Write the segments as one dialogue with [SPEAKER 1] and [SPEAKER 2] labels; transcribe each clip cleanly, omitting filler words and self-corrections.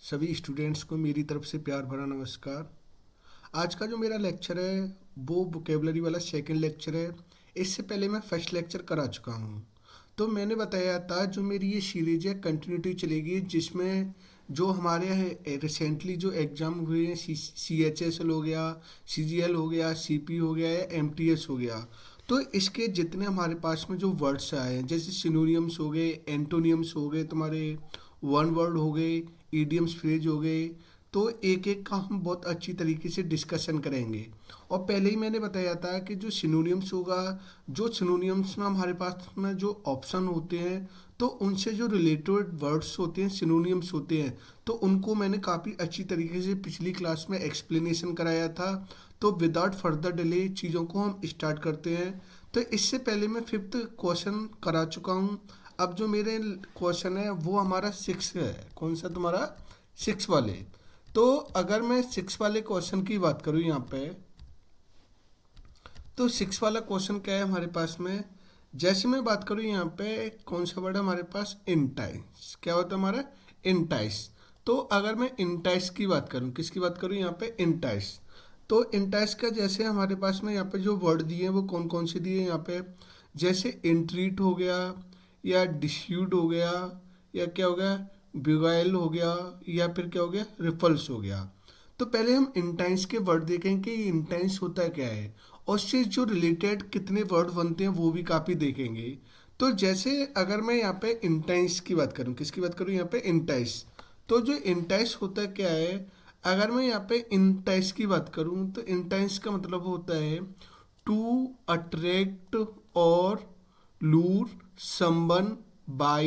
[SPEAKER 1] सभी स्टूडेंट्स को मेरी तरफ से प्यार भरा नमस्कार। आज का जो मेरा लेक्चर है वो वोकेबलरी वाला सेकंड लेक्चर है। इससे पहले मैं फर्स्ट लेक्चर करा चुका हूँ। तो मैंने बताया था जो मेरी ये सीरीज है कंटिन्यूटी चलेगी, जिसमें जो हमारे रिसेंटली जो एग्ज़ाम हुए हैं CHSL हो गया, CGL हो गया, CP हो गया या MTS हो गया, तो इसके जितने हमारे पास में जो वर्ड्स आए हैं जैसे सिनोनियम्स हो गए, एंटोनियम्स हो गए, तुम्हारे वन वर्ड हो गए, ईडियम्स फ्रेज हो गए, तो एक एक का हम बहुत अच्छी तरीके से डिस्कशन करेंगे। और पहले ही मैंने बताया था कि जो सिनोनियम्स होगा, जो सिनोनियम्स में हमारे पास में जो ऑप्शन होते हैं तो उनसे जो रिलेटेड वर्ड्स होते हैं सिनोनियम्स होते हैं, तो उनको मैंने काफ़ी अच्छी तरीके से पिछली क्लास में एक्सप्लेनेशन कराया था। तो विदाउट फर्दर डिले चीज़ों को हम स्टार्ट करते हैं। तो इससे पहले मैं फिफ्थ क्वेश्चन करा चुका हूँ। अब जो मेरे क्वेश्चन है वो हमारा सिक्स है। कौन सा तुम्हारा? सिक्स वाले। तो अगर मैं सिक्स वाले क्वेश्चन की बात करूँ यहाँ पे, तो सिक्स वाला क्वेश्चन क्या है हमारे पास में? जैसे मैं बात करूँ यहाँ पे कौन सा वर्ड है हमारे पास? इंटाइस। क्या होता है हमारा? इंटाइस। तो अगर मैं इंटाइस की बात करूँ, किसकी बात करूँ यहाँ पे? इंटाइस। तो इंटाइस का जैसे हमारे पास में यहाँ पे जो वर्ड दिए हैं वो कौन कौन से दिए हैं यहाँ पे? जैसे इंट्रीट हो गया, या डिस्प्यूट हो गया, या क्या हो गया, बिगाइल हो गया, या फिर क्या हो गया, रिपल्स हो गया। तो पहले हम इंटेंस के वर्ड देखेंगे कि इंटेंस होता क्या है, और उससे जो रिलेटेड कितने वर्ड बनते हैं वो भी काफ़ी देखेंगे। तो जैसे अगर मैं यहाँ पे इंटेंस की बात करूँ, किसकी बात करूँ यहाँ पे? इंटेंस। तो जो इंटेंस होता क्या है, अगर मैं यहाँ पे इंटेंस की बात करूँ तो इंटेंस का मतलब होता है टू अट्रैक्ट और lure someone by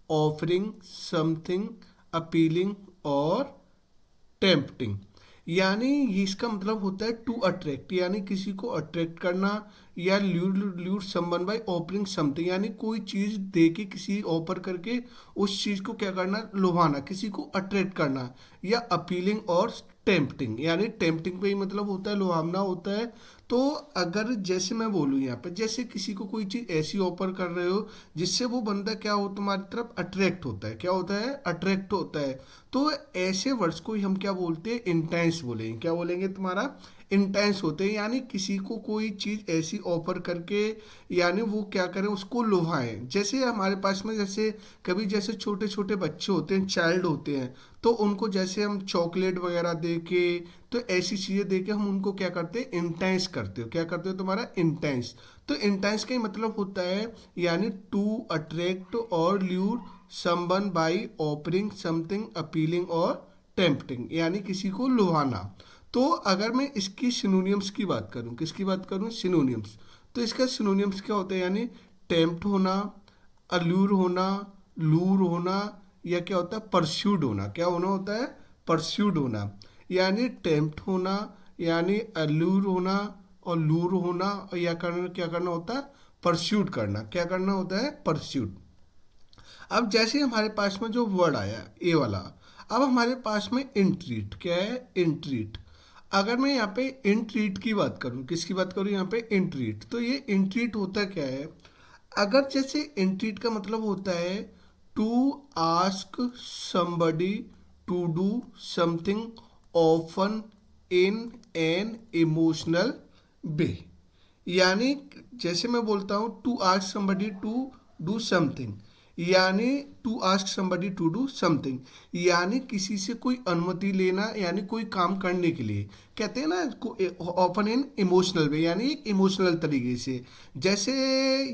[SPEAKER 1] offering something appealing और टेम्पटिंग। यानी ये इसका मतलब होता है टू अट्रैक्ट, यानी किसी को अट्रैक्ट करना, या lure lure someone by offering something, यानी कोई चीज़ दे के किसी ऑफर करके उस चीज़ को क्या करना? लुभाना, किसी को अट्रैक्ट करना। या अपीलिंग और टेम्पटिंग, यानी टेम्पटिंग पे ही मतलब होता है लुभावना होता है। तो अगर जैसे मैं बोलूँ यहाँ पे, जैसे किसी को कोई चीज़ ऐसी ऑफर कर रहे हो जिससे वो बंदा क्या हो तुम्हारी तरफ अट्रैक्ट होता है, क्या होता है? अट्रैक्ट होता है। तो ऐसे वर्ड्स को ही हम क्या बोलते हैं? इंटेंस बोलेंगे। क्या बोलेंगे तुम्हारा? इंटेंस होते हैं, यानी किसी को कोई चीज़ ऐसी ऑफर करके, यानी वो क्या करें? उसको लुभाएं। जैसे हमारे पास में जैसे कभी जैसे छोटे छोटे बच्चे होते हैं, चाइल्ड होते हैं, तो उनको जैसे हम चॉकलेट वगैरह दे के, तो ऐसी चीज़ें दे के हम उनको क्या करते हैं? इंटेंस करते हो। क्या करते हो तुम्हारा? इंटेंस। तो इंटेंस का ही मतलब होता है यानी टू अट्रैक्ट और lure someone by offering something appealing और टेम्पटिंग, यानी किसी को लुभाना। तो अगर मैं इसकी सिनोनियम्स की बात करूं, किसकी बात करूं? सिनोनियम्स। तो इसका सिनोनियम्स क्या होता है? यानी टेम्प्ट होना, अल्यूर होना, लूर होना, या क्या होता है? परस्यूड होना। क्या होना होता है? परस्यूड होना। यानी टेम्प्ट होना, यानी अल्यूर होना और लूर होना, और या करना क्या करना होता है? परस्यूट करना। क्या करना होता है? परस्यूट। अब जैसे हमारे पास में जो वर्ड आया ए वाला, अब हमारे पास में इंट्रीट। क्या है? इंट्रीट। अगर मैं यहाँ पे इंट्रीट की बात करूँ, किसकी बात करूँ यहाँ पे? इंट्रीट। तो ये इंट्रीट होता क्या है? अगर जैसे इंट्रीट का मतलब होता है to ask somebody to do something often in an emotional way. यानी जैसे मैं बोलता हूँ to ask somebody to do something, यानी to ask somebody to do something, यानी किसी से कोई अनुमति लेना, यानी कोई काम करने के लिए। कहते हैं ना ऑफन इन इमोशनल वे, यानी एक इमोशनल तरीके से। जैसे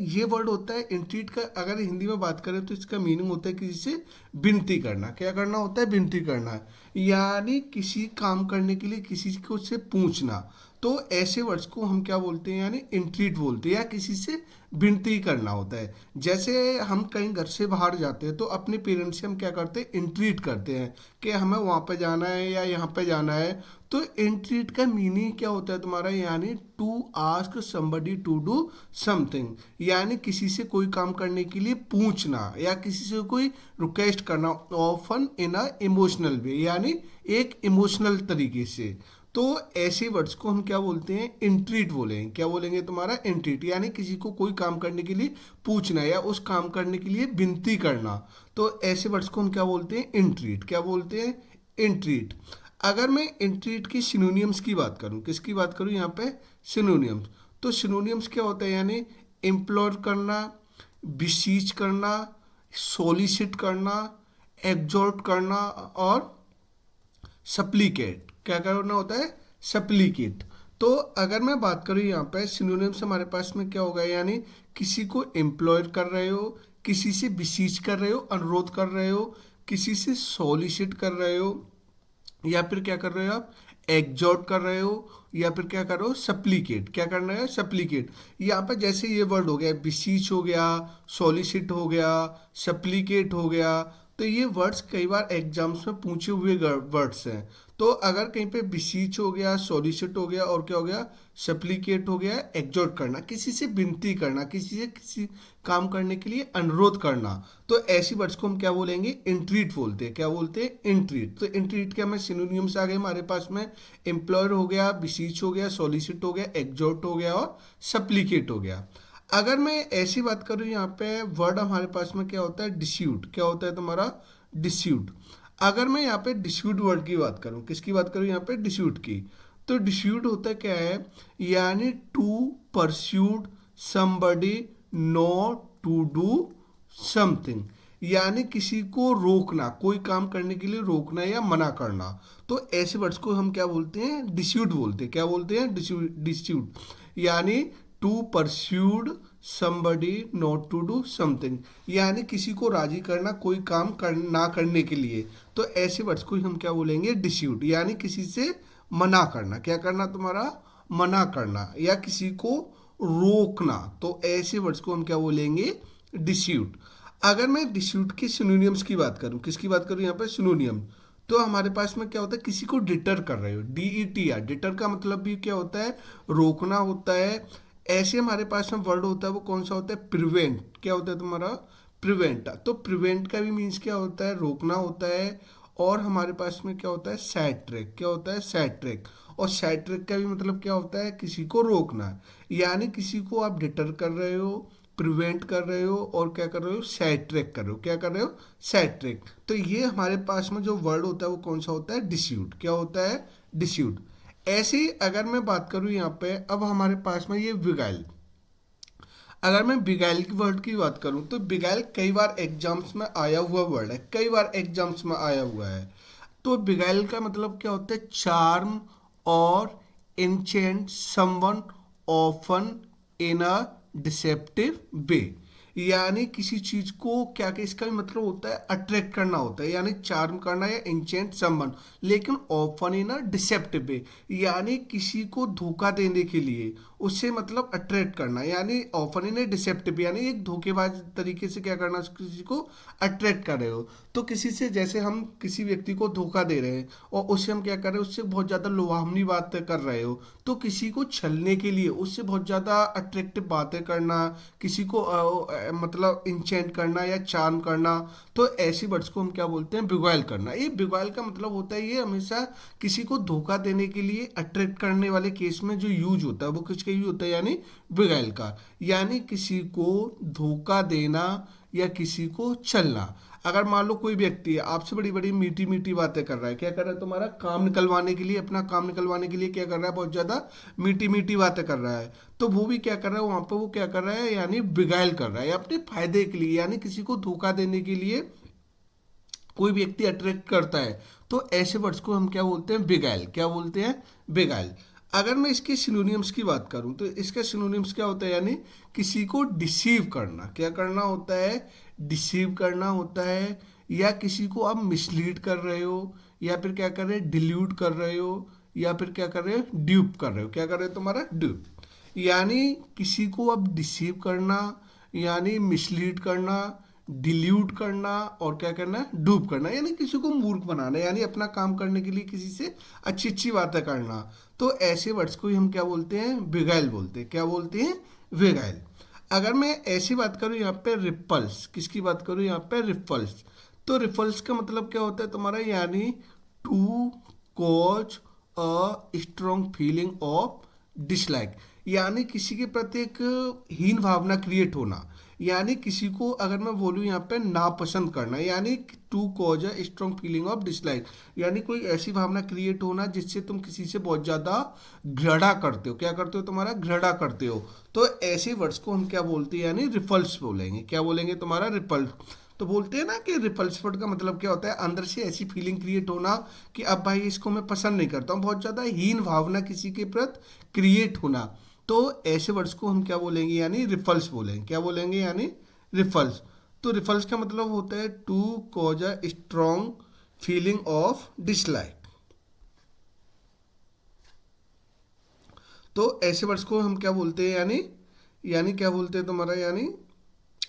[SPEAKER 1] ये वर्ड होता है इंट्रीट का, अगर हिंदी में बात करें तो इसका मीनिंग होता है किसी से विनती करना। क्या करना होता है? विनती करना, यानी किसी काम करने के लिए किसी को से पूछना। तो ऐसे वर्ड्स को हम क्या बोलते हैं? यानी इंट्रीट बोलते हैं, या किसी से विनती करना होता है। जैसे हम कहीं घर से बाहर जाते हैं तो अपने पेरेंट्स से हम क्या करते हैं? इंट्रीट करते हैं कि हमें वहाँ पे जाना है या यहाँ पे जाना है। तो इंट्रीट का मीनिंग क्या होता है तुम्हारा? यानी to ask somebody to do something, यानी किसी से कोई काम करने के लिए पूछना, या किसी से कोई रिक्वेस्ट करना, often in a emotional way, यानी एक इमोशनल तरीके से। तो ऐसे वर्ड्स को हम क्या बोलते हैं? इंट्रीट बोलेंगे। क्या बोलेंगे तुम्हारा? इंट्रीट, यानी किसी को कोई काम करने के लिए पूछना या उस काम करने के लिए विनती करना। तो ऐसे वर्ड्स को हम क्या बोलते हैं? इंट्रीट। क्या बोलते हैं? इंट्रीट। अगर मैं इंट्रीट की सिनोनियम्स की बात करूं, किसकी बात करूं यहाँ पे, सिनोनियम्स, तो सिनोनियम्स क्या होता है, यानी इम्प्लोर करना, बिसीच करना, सोलिसिट करना, एग्जॉर्ट करना और सप्लीकेट। क्या करना होता है, सप्लीकेट। तो अगर मैं बात करूँ यहाँ पे सिनोनिम्स हमारे पास में क्या होगा, यानी किसी को एम्प्लॉय कर रहे हो, किसी से बिसीच कर रहे हो, अनुरोध कर रहे हो, किसी से सोलिसिट कर रहे हो, या फिर क्या कर रहे हो आप, एग्जॉर्ट कर रहे हो, या फिर क्या कर रहे हो, सप्लीकेट। क्या करना है, सप्लीकेट। यहाँ पे जैसे ये वर्ड हो गया, बिसीच हो गया, सोलिसिट हो गया, सप्लीकेट हो गया, तो ये वर्ड्स कई बार एग्जाम्स में पूछे हुए वर्ड्स हैं। तो अगर कहीं पे बिसीच हो गया, सोलिसिट हो गया, और क्या हो गया, सप्लीकेट हो गया, एग्जॉर्ट करना, किसी से विनती करना, किसी से किसी काम करने के लिए अनुरोध करना, तो ऐसी वर्ड्स को हम क्या बोलेंगे, इंट्रीट बोलते हैं। क्या बोलते हैं, इंट्रीट। तो इंट्रीट के हमें सिनोनिम्स आ गए हमारे पास में, एम्प्लॉयर हो गया, बिसीच हो गया, सोलिसिट हो गया, एग्जॉर्ट हो गया और सप्लीकेट हो गया। अगर मैं ऐसी बात करूँ यहाँ पे, वर्ड हमारे पास में क्या होता है, डिस्प्यूट। क्या होता है तुम्हारा, डिस्प्यूट। अगर मैं यहाँ पे डिस्प्यूट वर्ड की बात करूँ, किसकी बात करूँ यहाँ पे, डिस्प्यूट की, तो डिस्प्यूट होता क्या है, यानी to persuade somebody not to do something, यानी किसी को रोकना, कोई काम करने के लिए रोकना या मना करना। तो ऐसे वर्ड्स को हम क्या बोलते हैं, डिस्प्यूट बोलते हैं। क्या बोलते हैं, डिस्प्यूट। यानी to persuade somebody not to do something, यानी किसी को राजी करना कोई काम ना करने के लिए। तो ऐसे वर्ड्स को हम क्या बोलेंगे, डिस्प्यूट, यानी किसी से मना करना। क्या करना तुम्हारा, मना करना, या किसी को रोकना। तो ऐसे वर्ड्स को हम क्या बोलेंगे, डिस्प्यूट। अगर मैं डिस्प्यूट के सिनोनियम्स की बात करूं, किसकी बात करूं यहाँ पे, सिनोनियम, तो हमारे पास में क्या होता है, किसी को डिटर कर रहे हो, DETR। डिटर का मतलब भी क्या होता है, रोकना होता है। ऐसे हमारे पास में वर्ड होता है, वो कौन सा होता है, प्रिवेंट। क्या होता है तुम्हारा, प्रिवेंट। तो प्रिवेंट का भी मीन्स क्या होता है, रोकना होता है। और हमारे पास में क्या होता है, साइड ट्रैक। क्या होता है, साइड ट्रैक। और साइड ट्रैक का भी मतलब क्या होता है, किसी को रोकना, यानी किसी को आप डिटर कर रहे हो, प्रिवेंट कर रहे हो, और क्या कर रहे हो, साइड ट्रैक कर रहे हो। क्या कर रहे हो, साइड ट्रैक। तो ये हमारे पास में जो वर्ड होता है वो कौन सा होता है, डिस्प्यूट। क्या होता है, डिस्प्यूट। ऐसे ही अगर मैं बात करूं यहाँ पे, अब हमारे पास में ये बिगाइल। अगर मैं बिगाइल की वर्ड की बात करूं, तो बिगाइल कई बार एग्जाम्स में आया हुआ वर्ड है, कई बार एग्जाम्स में आया हुआ है। तो बिगाइल का मतलब क्या होता है, चार्म और enchant someone often in a deceptive way, यानी किसी चीज को क्या, कि इसका भी मतलब होता है अट्रैक्ट करना होता है, यानी चार्म करना या इंचेंट समवन, लेकिन often in a deceptive way, यानी किसी को धोखा देने के लिए, उससे मतलब अट्रैक्ट करना, यानी ऑफन इन ए डिसेप्टिव, यानी एक धोखेबाज तरीके से क्या करना, किसी को अट्रैक्ट कर रहे हो। तो किसी से, जैसे हम किसी व्यक्ति को धोखा दे रहे हैं और उससे हम क्या कर रहे हैं, उससे बहुत ज़्यादा लुभावनी बातें कर रहे हो, तो किसी को छलने के लिए उससे बहुत ज़्यादा अट्रैक्टिव बातें करना, किसी को मतलब इंचेंट करना या चार्म करना, तो ऐसी वर्ड्स को हम क्या बोलते हैं, बिगॉयल करना। ये बिगॉयल का मतलब होता है, ये हमेशा किसी को धोखा देने के लिए अट्रैक्ट करने वाले केस में जो यूज होता है वो किसका यूज होता है, यानी बिगॉयल का, यानी किसी को धोखा देना या किसी को छलना। अगर मान लो कोई व्यक्ति है आपसे बड़ी बड़ी मीठी मीठी बातें कर रहा है, क्या कर रहा है, तुम्हारा काम निकलवाने के लिए, अपना काम निकलवाने के लिए क्या कर रहा है, बहुत ज़्यादा मीठी मीठी बातें कर रहा है, तो वो भी क्या कर रहा है, वहाँ पर वो क्या कर रहा है, यानी बिगाइल कर रहा है अपने फायदे के लिए, यानी किसी को धोखा देने के लिए कोई व्यक्ति अट्रैक्ट करता है। तो ऐसे वर्ड्स को हम क्या बोलते हैं, बिगाइल। क्या बोलते हैं, बिगाइल। अगर मैं इसके सिनोनिम्स की बात करूं, तो इसका सिनोनिम्स क्या होता है, यानी किसी को डिसीव करना। क्या करना होता है, डिसीव करना होता है, या किसी को आप मिसलीड कर रहे हो, या फिर क्या कर रहे हो, डिल्यूट कर रहे हो, या फिर क्या कर रहे हो, ड्यूप कर रहे हो। क्या कर रहे हो, तुम्हारा ड्यूप, यानी किसी को आप डिसीव करना, यानी मिसलीड करना, डिल्यूट करना, और क्या करना, डूब करना, यानी किसी को मूर्ख बनाना, यानी अपना काम करने के लिए किसी से अच्छी अच्छी बातें करना। तो ऐसे वर्ड्स को ही हम क्या बोलते हैं, बिगाइल बोलते हैं। क्या बोलते हैं, बिगाइल। अगर मैं ऐसी बात करूँ यहाँ पे, रिपल्स, किसकी बात करूँ यहाँ पे, रिपल्स, तो रिपल्स का मतलब क्या होता है तुम्हारा, यानी to cause a strong feeling of dislike, यानी किसी के प्रति एक हीन भावना क्रिएट होना, यानी किसी को अगर मैं बोलूँ यहाँ पे नापसंद करना, यानी to cause a strong feeling of dislike, यानी कोई ऐसी भावना क्रिएट होना जिससे तुम किसी से बहुत ज़्यादा घृणा करते हो। क्या करते हो? तुम्हारा घृणा करते हो। तो ऐसे वर्ड्स को हम क्या बोलते हैं? यानी रिपल्स बोलेंगे। क्या बोलेंगे? तुम्हारा रिपल्स। तो बोलते हैं ना कि रिपल्स वर्ड का मतलब क्या होता है? अंदर से ऐसी फीलिंग क्रिएट होना कि अब भाई इसको मैं पसंद नहीं करता हूँ, बहुत ज़्यादा हीन भावना किसी के प्रति क्रिएट होना। तो ऐसे वर्ड्स को हम क्या बोलेंगे? यानी रिपल्स बोलेंगे। क्या बोलेंगे? यानी रिपल्स। तो रिपल्स का मतलब होता है to cause a strong feeling of dislike. तो ऐसे वर्ड्स को हम क्या बोलते हैं? यानी यानी क्या बोलते हैं तुम्हारा? यानी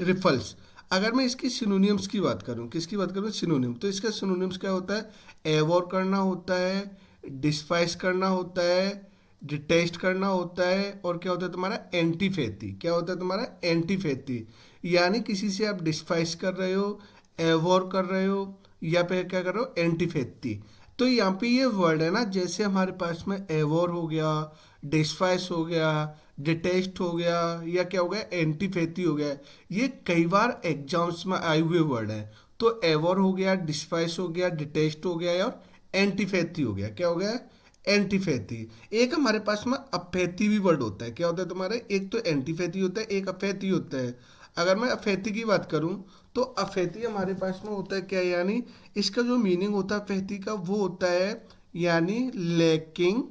[SPEAKER 1] रिपल्स। अगर मैं इसकी सिनोनिम्स की बात करूं, किसकी बात करूं? सिनोनिम। तो इसका सिनोनिम्स क्या होता है? एवोर करना होता है, डिस्पाइस करना होता है, डिटेस्ट करना होता है, और क्या होता है तुम्हारा? एंटीफेथी। क्या होता है तुम्हारा? एंटीफेथी। यानी किसी से आप डिस्पाइस कर रहे हो, एवोर कर रहे हो, या फिर क्या कर रहे हो? एंटीफेथी। तो यहाँ पे ये वर्ड है ना, जैसे हमारे पास में एवोर हो गया, डिस्पाइस हो गया, डिटेस्ट हो गया, या क्या हो गया? एंटीफेथी हो गया। ये कई बार एग्जाम्स में आए हुए वर्ड हैं। तो एवोर हो गया, डिस्पाइस हो गया, डिटेस्ट हो गया, और एंटीफेथी हो गया। क्या हो गया? एंटीफेथी। एक हमारे पास में अफेथी भी वर्ड होता है। क्या होता है तुम्हारे? एक तो एंटीफेथी होता है, एक अफेथी होता है। अगर मैं अफेथी की बात करूं तो अफेथी हमारे पास में होता है क्या? यानी इसका जो मीनिंग होता है अफेथी का, वो होता है यानी लैकिंग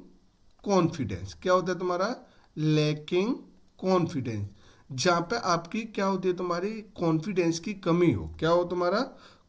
[SPEAKER 1] कॉन्फिडेंस। क्या होता है तुम्हारा? Lacking confidence. जहाँ पे आपकी क्या होती है? तुम्हारी कॉन्फिडेंस की कमी हो। क्या हो तुम्हारा?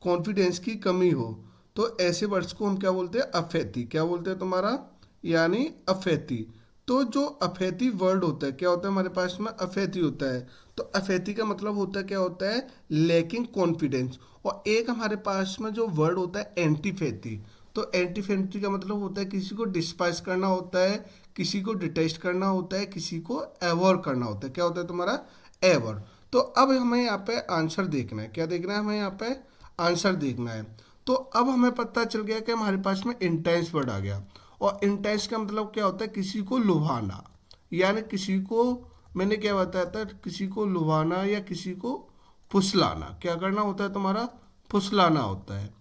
[SPEAKER 1] कॉन्फिडेंस की कमी हो। तो ऐसे वर्ड्स को हम क्या बोलते हैं? अफेथी। क्या बोलते हैं तुम्हारा? यानी अफेथी। तो जो अफेथी वर्ड होता है, क्या होता है हमारे पास में? अफेथी होता है। तो अफेथी का मतलब होता है क्या? होता है लैकिंग कॉन्फिडेंस। और एक हमारे पास में जो वर्ड होता है एंटीफेथी। तो एंटीफेथी का मतलब होता है किसी को डिस्पाइस करना होता है, किसी को डिटेस्ट करना होता है, किसी को एवोर करना होता है। क्या होता है तुम्हारा? एवोर। तो अब हमें यहाँ पे आंसर देखना है। क्या देखना है हमें? यहाँ पे आंसर देखना है। तो अब हमें पता चल गया कि हमारे पास में इंटेंस वर्ड आ गया। और इंटेंस का मतलब क्या होता है? किसी को लुभाना, यानी किसी को, मैंने क्या बताया था? किसी को लुभाना या किसी को फुसलाना। क्या करना होता है तुम्हारा? फुसलाना होता है।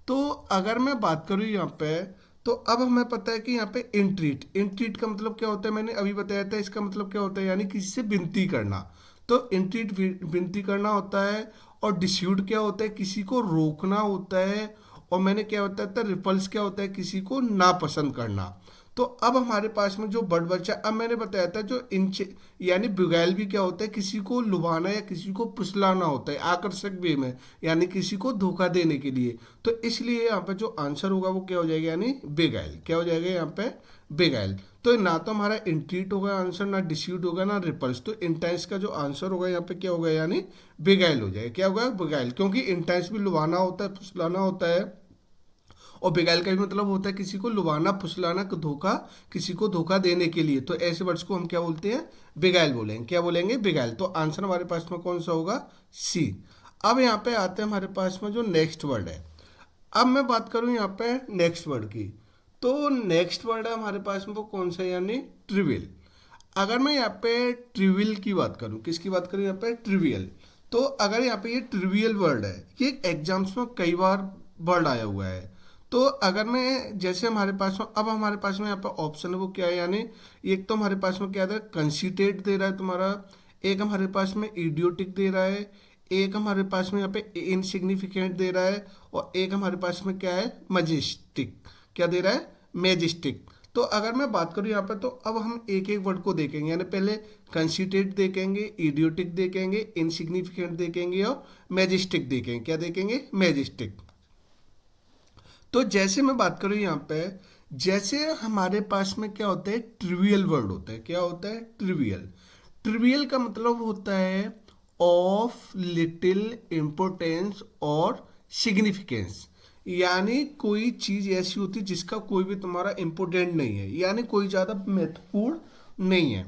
[SPEAKER 1] तो अगर मैं बात करूँ यहाँ पे, तो अब हमें पता है कि यहाँ पे इंट्रीट, इंट्रीट का मतलब क्या होता है? मैंने अभी बताया था इसका मतलब क्या होता है, यानी किसी से विनती करना। तो इंट्रीट विनती करना होता है। और डिस्यूट क्या होता है? किसी को रोकना होता है। और मैंने क्या बताया था? रिपल्स क्या होता है? किसी को नापसंद करना। तो अब हमारे पास में जो वर्ड बचा, अब मैंने बताया था जो इंच, यानी बिगैल भी क्या होता है? किसी को लुभाना या किसी को फुसलाना होता है आकर्षक वे में, यानी किसी को धोखा देने के लिए। तो इसलिए यहाँ पे जो आंसर होगा वो क्या हो जाएगा? यानी बेगाइल। क्या हो जाएगा यहाँ पे? बेगाइल। तो ना तो हमारा इंट्रीट होगा आंसर, ना डिस्यूट होगा, ना रिपल्स। तो इंटेंस का जो आंसर होगा यहाँ पे क्या होगा? यानी बेगाइल हो जाएगा। क्या होगा? बेगाइल। क्योंकि इंटेंस भी लुभाना होता है, फुसलाना होता है। और बेगाइल का भी मतलब होता है किसी को लुभाना, फुसलाना, धोखा, किसी को धोखा देने के लिए। तो ऐसे वर्ड्स को हम क्या बोलते हैं? बेगाइल बोलेंगे। क्या बोलेंगे? बेगाइल। तो आंसर हमारे पास में कौन सा होगा? सी। अब यहाँ पे आते हैं हमारे पास में जो नेक्स्ट वर्ड है। अब मैं बात करूँ यहाँ पे नेक्स्ट वर्ड की, तो नेक्स्ट वर्ड है हमारे पास में वो कौन सा है? यानी ट्रिवियल। अगर मैं यहाँ पे ट्रिवियल की बात करूँ, किसकी बात करूँ? यहाँ पे ट्रिवियल। तो अगर यहाँ पे ये ट्रिवियल वर्ड है, ये एग्जाम्स में कई बार वर्ड आया हुआ है। तो अगर मैं, जैसे हमारे पास में, अब हमारे पास में यहाँ पे ऑप्शन है वो क्या है? यानी एक तो हमारे पास में क्या है? कंसीटेड दे रहा है तुम्हारा, एक हमारे पास में इडियोटिक दे रहा है, एक हमारे पास में यहाँ पे इनसिग्निफिकेंट दे रहा है, और एक हमारे पास में क्या है? मजेस्टिक। क्या दे रहा है? मेजेस्टिक। तो अगर मैं बात करूँ यहाँ पे, तो अब हम एक एक वर्ड को देखेंगे। यानी पहले कंसीटेड देखेंगे, इडियोटिक देखेंगे, इनसिग्निफिकेंट देखेंगे, और मैजेस्टिक देखेंगे। क्या देखेंगे? मैजेस्टिक। तो जैसे मैं बात करूँ यहाँ पे, जैसे हमारे पास में क्या होता है? ट्रिवियल वर्ड होता है। क्या होता है? ट्रिवियल। ट्रिवियल का मतलब होता है ऑफ लिटिल इम्पोर्टेंस और सिग्निफिकेंस। यानी कोई चीज ऐसी होती है जिसका कोई भी तुम्हारा इम्पोर्टेंट नहीं है, यानी कोई ज़्यादा महत्वपूर्ण नहीं है।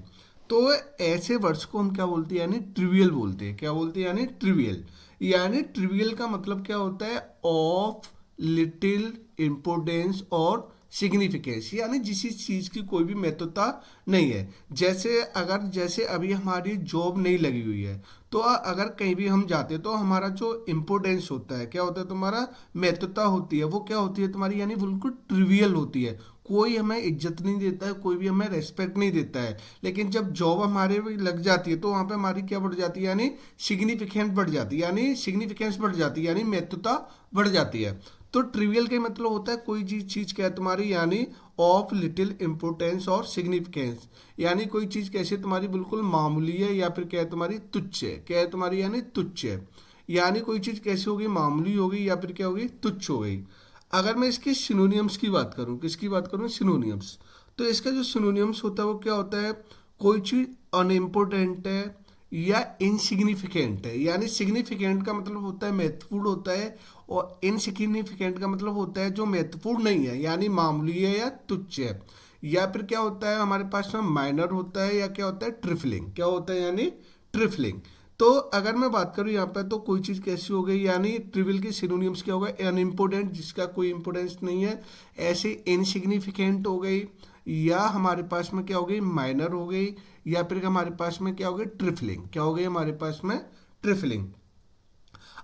[SPEAKER 1] तो ऐसे वर्ड्स को हम क्या बोलते हैं? यानी ट्रिवियल बोलते हैं। क्या बोलते हैं? यानी ट्रिवियल। यानी ट्रिवियल का मतलब क्या होता है? ऑफ लिटिल इम्पोर्टेंस और सिग्निफिकेंस, यानी जिस चीज़ की कोई भी महत्वता नहीं है। जैसे अभी हमारी जॉब नहीं लगी हुई है, तो अगर कहीं भी हम जाते हैं तो हमारा जो इम्पोर्टेंस होता है, क्या होता है, तुम्हारा महत्वता होती है, वो क्या होती है तुम्हारी, यानी बिल्कुल ट्रिवियल होती है। कोई हमें इज्जत नहीं देता है, कोई भी हमें रेस्पेक्ट नहीं देता है। लेकिन जब जॉब हमारे भी लग जाती है तो वहाँ पे हमारी क्या बढ़ जाती है, यानी सिग्निफिकेंस बढ़ जाती है, यानी सिग्निफिकेंस बढ़ जाती है, यानी महत्वता बढ़ जाती है। तो ट्रिवियल का मतलब होता है कोई चीज़ क्या है तुम्हारी, यानी ऑफ लिटिल इम्पोर्टेंस और सिग्निफिकेंस, यानी कोई चीज़ कैसे तुम्हारी बिल्कुल मामूली है, या फिर क्या है तुम्हारी तुच्छ है, क्या है तुम्हारी, यानी तुच्छ है। यानी कोई चीज़ कैसी होगी, मामूली होगी या फिर क्या होगी, तुच्छ हो गई। अगर मैं इसके सिनोनियम्स की बात करूं, किसकी बात करूं, सिनोनियम्स, तो इसका जो सिनोनियम्स होता है वो क्या होता है, कोई चीज़ अनइम्पोर्टेंट है या इनसिग्निफिकेंट है, यानी सिग्निफिकेंट का मतलब होता है महत्वपूर्ण होता है, और इनसिग्निफिकेंट का मतलब होता है जो महत्वपूर्ण नहीं है, यानी मामूली है या तुच्छ है। या फिर क्या होता है हमारे पास में माइनर होता है, या क्या होता है ट्रिफलिंग, क्या होता है, यानी ट्रिफलिंग। तो अगर मैं बात करूँ यहाँ पे, तो कोई चीज़ कैसी हो गई, यानी ट्रिवियल के सिनोनिम्स क्या होगा, अनइम्पोर्टेंट जिसका कोई इंपॉर्टेंस नहीं है, ऐसे इनसिग्निफिकेंट हो गई, या हमारे पास में क्या हो गई, माइनर हो गई, या फिर हमारे पास में क्या हो गई, ट्रिफलिंग, क्या हो गई हमारे पास में, ट्रिफलिंग।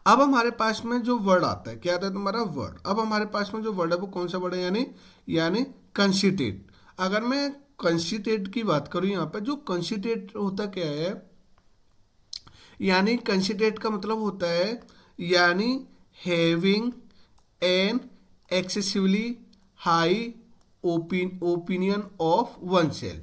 [SPEAKER 1] अब हमारे पास में जो वर्ड आता है, क्या आता है तुम्हारा वर्ड, अब हमारे पास में जो वर्ड है वो कौन सा वर्ड है, यानी कंसिटेट। अगर मैं कंसिटेट की बात करूँ यहाँ पे, जो कंसिटेट होता क्या है, यानी कंसिडरेट का मतलब होता है, यानी having an excessively high opinion of one self,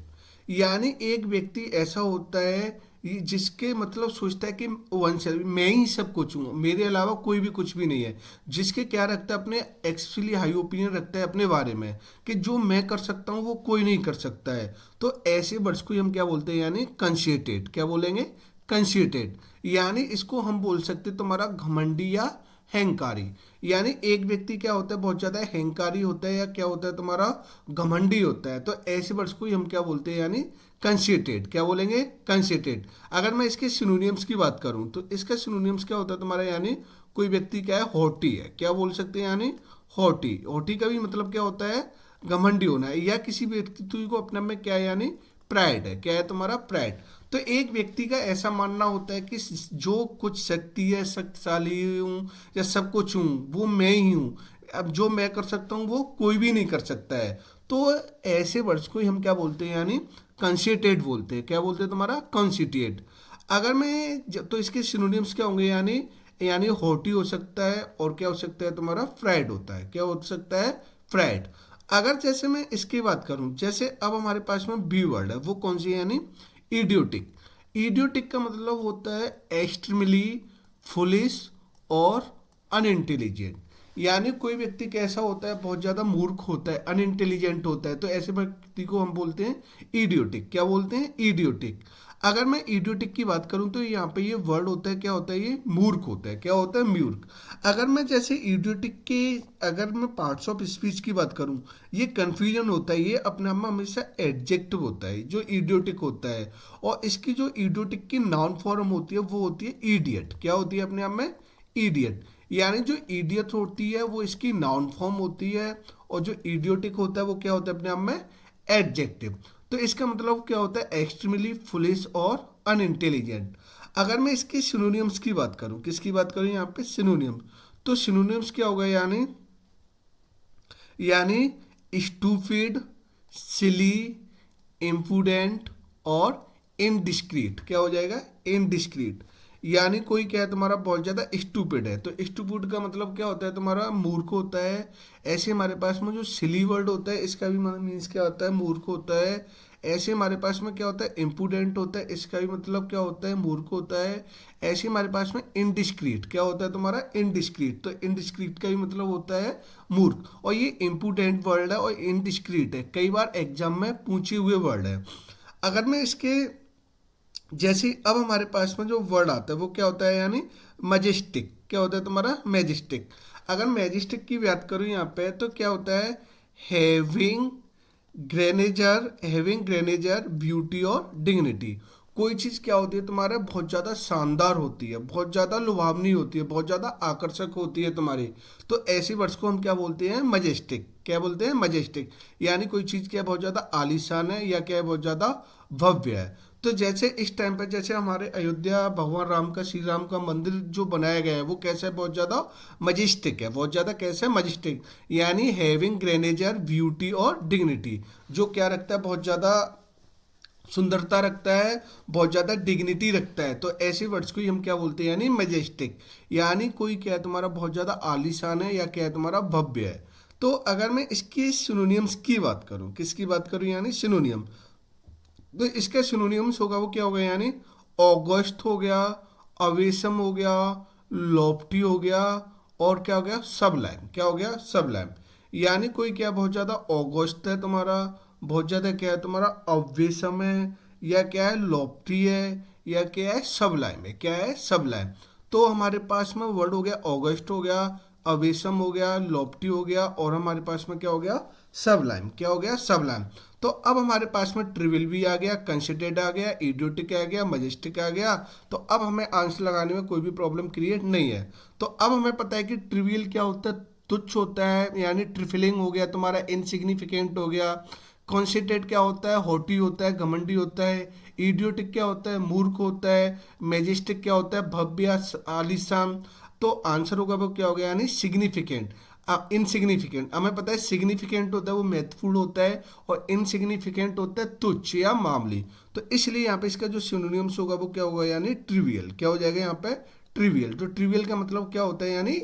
[SPEAKER 1] यानी एक व्यक्ति ऐसा होता है जिसके मतलब सोचता है कि वन सेल्फ, मैं ही सब कुछ हूँ, मेरे अलावा कोई भी कुछ भी नहीं है, जिसके क्या रखता है, अपने एक्चुअली हाई ओपिनियन रखता है अपने बारे में, कि जो मैं कर सकता हूँ वो कोई नहीं कर सकता है। तो ऐसे वर्ड्स को हम क्या बोलते हैं, यानी कंसिडेरेटेड, क्या बोलेंगे, कंसिडेरेटेड। यानी इसको हम बोल सकते हैं तुम्हारा घमंडी या अहंकारी, यानी एक व्यक्ति क्या होता है, बहुत ज्यादा अहंकारी होता है, या क्या होता है तुम्हारा घमंडी होता है। तो ऐसे वर्ड्स को ही हम क्या बोलते हैं, यानी कंसिडेरेटेड, क्या बोलेंगे, कंसिडेरेटेड। अगर मैं इसके सिनोनियम्स की बात करूं तो इसका सिनोनियम्स क्या होता है तुम्हारा, यानी कोई व्यक्ति क्या है, हॉटी है, क्या बोल सकते हैं, यानी हॉटी। हॉटी का भी मतलब क्या होता है, घमंडी होना है, या किसी व्यक्ति को अपने में क्या है, यानी प्राइड है, क्या है तुम्हारा, प्राइड। तो एक व्यक्ति का ऐसा मानना होता है कि जो कुछ शक्ति है, शक्तिशाली हूँ या सब कुछ हूँ, वो मैं ही हूँ, अब जो मैं कर सकता हूँ वो कोई भी नहीं कर सकता है। तो ऐसे वर्ड्स को ही हम क्या बोलते हैं, यानी कंसिडेरेटेड बोलते हैं, क्या बोलते हैं तुम्हारा, कंसिडेरेटेड। अगर मैं तो इसके सिनोनिम्स क्या होंगे, यानी हॉटी हो सकता है, और क्या हो सकता है तुम्हारा, फ्राइड होता है, क्या हो सकता है, फ्राइड। अगर जैसे मैं इसकी बात करूं, जैसे अब हमारे पास में बी वर्ड है, वो कौन सी है, यानी इडियोटिक। इडियोटिक का मतलब होता है एक्सट्रीमली फुलिश और अनइंटेलिजेंट, यानी कोई व्यक्ति कैसा होता है, बहुत ज़्यादा मूर्ख होता है, अनइंटेलिजेंट होता है, तो ऐसे व्यक्ति को हम बोलते हैं इडियोटिक, क्या बोलते हैं, इडियोटिक। अगर मैं इडियोटिक की बात करूं तो यहाँ पे ये वर्ड होता है, क्या होता है, ये मूर्ख होता है, क्या होता है, मूर्ख। अगर मैं जैसे इडियोटिक के, अगर मैं पार्ट्स ऑफ स्पीच की बात करूं, ये कंफ्यूजन होता है, ये अपने आप में हमेशा एडजेक्टिव होता है जो इडियोटिक होता है, और इसकी जो इडियोटिक की नाउन फॉर्म होती है वो होती है इडियट, क्या होती है अपने आप में, इडियट। यानी जो इडियट होती है वो इसकी नाउन फॉर्म होती है, और जो इडियोटिक होता है वो क्या होता है अपने आप में, एडजेक्टिव। तो इसका मतलब क्या होता है, एक्सट्रीमली फुलिश और अनइंटेलिजेंट। अगर मैं इसके सिनोनियम्स की बात करूं, किसकी बात करूं यहाँ पे, सिनोनियम, तो सिनोनियम्स क्या होगा, यानी स्टूपिड, सिली, इम्प्रूडेंट और इनडिस्क्रीट, क्या हो जाएगा, इनडिस्क्रीट। यानी कोई क्या है तुम्हारा, बहुत ज़्यादा स्टूपिड है, तो स्टूपिड का मतलब क्या होता है तुम्हारा, मूर्ख होता है। ऐसे हमारे पास में जो सिली वर्ड होता है, इसका भी मीन्स क्या होता है, मूर्ख होता है। ऐसे हमारे पास में क्या होता है, इम्प्रूडेंट होता है, इसका भी मतलब क्या होता है, मूर्ख होता है। ऐसे हमारे पास में इनडिस्क्रीट, क्या होता है तुम्हारा, इनडिस्क्रीट, तो इनडिस्क्रीट का भी मतलब होता है मूर्ख। और ये इम्प्रूडेंट वर्ड है और इनडिस्क्रीट है, कई बार एग्जाम में पूछे हुए वर्ड है। अगर मैं इसके जैसे अब हमारे पास में जो वर्ड आता है वो क्या होता है, यानी मजेस्टिक, क्या होता है तुम्हारा, मैजेस्टिक। अगर मैजेस्टिक की बात करूँ यहाँ पे तो क्या होता है, हैविंग ग्रेनेजर ब्यूटी और डिग्निटी। कोई चीज़ क्या होती है तुम्हारा, बहुत ज़्यादा शानदार होती है, बहुत ज़्यादा लुभावनी होती है, बहुत ज़्यादा आकर्षक होती है तुम्हारी, तो ऐसी वर्ड्स को हम क्या बोलते हैं, मजेस्टिक, क्या बोलते हैं, मजेस्टिक। यानी कोई चीज़ क्या बहुत ज़्यादा आलीशान है या क्या है, बहुत ज़्यादा भव्य है। तो जैसे इस टाइम पे जैसे हमारे अयोध्या भगवान राम का, श्री राम का मंदिर जो बनाया गया है वो कैसा है, बहुत ज़्यादा मजेस्टिक है। बहुत ज़्यादा कैसे है, मजेस्टिक, यानी हैविंग ग्रेनेजर ब्यूटी और डिग्निटी, जो क्या रखता है, बहुत ज़्यादा सुंदरता रखता है, बहुत ज़्यादा डिग्निटी रखता है। तो ऐसे वर्ड्स को ही हम क्या बोलते हैं, यानी मैजेस्टिक। यानी कोई क्या है तुम्हारा बहुत ज़्यादा आलीशान है या क्या है तुम्हारा भव्य है। तो अगर मैं इसकी सिनोनियम्स की बात करूं, किसकी बात करूं, यानी सिनोनियम, तो इसके सिनोनियम्स होगा वो क्या होगा, यानी ऑगस्ट हो गया, अवेशम हो गया, लॉफ्टी हो गया, और क्या हो गया, सबलाइम। क्या हो गया, सबलाइम। यानी कोई क्या बहुत ज़्यादा ऑगस्ट है तुम्हारा, बहुत ज़्यादा क्या है तुम्हारा अवेशम है, या क्या है लॉफ्टी है, या क्या है सबलाइम है, क्या है सबलाइम। तो हमारे पास में वर्ड हो गया ऑगस्ट हो गया, अवेशम हो गया, लॉफ्टी हो गया, और हमारे पास में क्या हो गया, सबलाइम। क्या हो गया, सबलाइम। तो अब हमारे पास में ट्रिवियल भी आ गया, कंसिडर्ड आ गया, इडियोटिक आ गया, मजेस्टिक आ गया। तो अब हमें आंसर लगाने में कोई भी प्रॉब्लम क्रिएट नहीं है। तो अब हमें पता है कि ट्रिवियल क्या होता है, तुच्छ होता है, यानी ट्रिफिलिंग हो गया तुम्हारा, इनसिग्निफिकेंट हो गया। कॉन्सिडर्ड क्या होता है, हॉटी होता है, घमंडी होता है। इडियोटिक क्या होता है, मूर्ख होता है। मैजेस्टिक क्या होता है, भव्य, आलीशान। तो आंसर होगा वो क्या हो गया, यानी सिग्निफिकेंट। इनसिग्निफिकेंट, हमें पता है सिग्निफिकेंट होता है वो महत्वपूर्ण होता है, और इनसिग्निफिकेंट होता है तुच्छ या मामूली। तो इसलिए यहाँ पे इसका जो सिनोनिम्स होगा वो क्या होगा, यानी ट्रिवियल। क्या हो जाएगा यहाँ पे, ट्रिवियल। तो ट्रिवियल का मतलब क्या होता है, यानी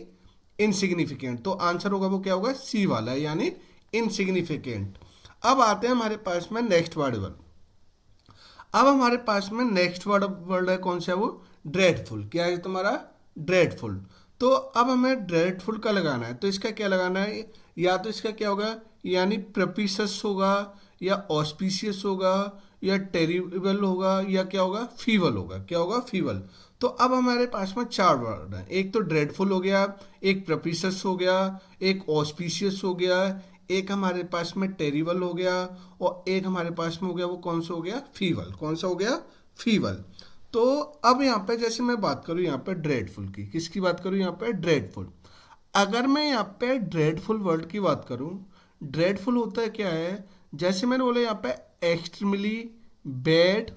[SPEAKER 1] इनसिग्निफिकेंट। तो आंसर होगा वो क्या होगा, सी वाला, यानी इनसिग्निफिकेंट। अब आते हैं हमारे पास में नेक्स्ट वर्ड। अब हमारे पास में नेक्स्ट वर्ड वर्ड है, कौन सा है वो, ड्रेडफुल। क्या है तुम्हारा, ड्रेडफुल। तो अब हमें ड्रेडफुल का लगाना है, तो इसका क्या लगाना है, या तो इसका क्या होगा, यानी प्रपिशस होगा, या ऑस्पिशियस होगा, या टेरिबल होगा, या क्या होगा, फीवल होगा। क्या होगा, फीवल। तो अब हमारे पास में चार वर्ड हैं, एक तो ड्रेडफुल हो गया, एक प्रपिशस हो गया, एक ऑस्पिशियस हो गया, एक हमारे पास में टेरिबल हो गया, और एक हमारे पास में हो गया वो कौन सा हो गया, फीवल। कौन सा हो गया, फीवल। तो अब यहाँ पे जैसे मैं बात करूँ यहाँ पे ड्रेडफुल की, किसकी बात करूँ यहाँ पे, ड्रेडफुल। अगर मैं यहाँ पे ड्रेडफुल वर्ड की बात करूँ, ड्रेडफुल होता है क्या है, जैसे मैंने बोला यहाँ पे एक्सट्रीमली बैड,